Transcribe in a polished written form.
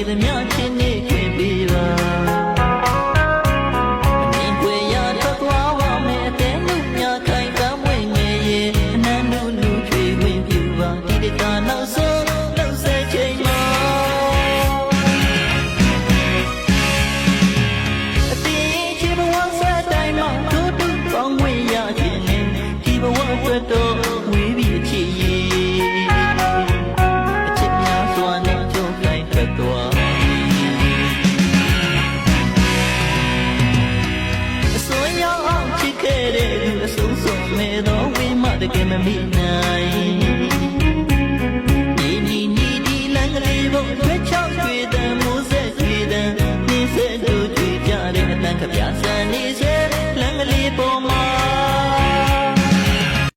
သမျှချင်းနေခွင့်ပေးပါအမြင်ွယ်ရထွက်သွားပါမယ်အသေးလူများခိုင်ကမ်းဝင်ငယ်ရဲ့အနန္တုလူချွေဝင်ပြူပါဒီတကနောက်ဆုံးနှုတ်ဆက်ချိန်မှာအတင်းချစ်ဘဝဆက်တိုင်းမှာတို့တူပေါင်းဝင်ရခြင်းနဲ့ဒီဘဝအတွက်တော့ဝေးပြီးအချစ်ရဲ့အချစ်များစွာနဲ့ကြုံတိုင်းထွက်သွားအစွန်းရောက်အောင်ချစ်ခဲ့တဲ့လူအဆုံးစွန်မဲ့တော့ဝေးမှတကယ်မမိနိုင်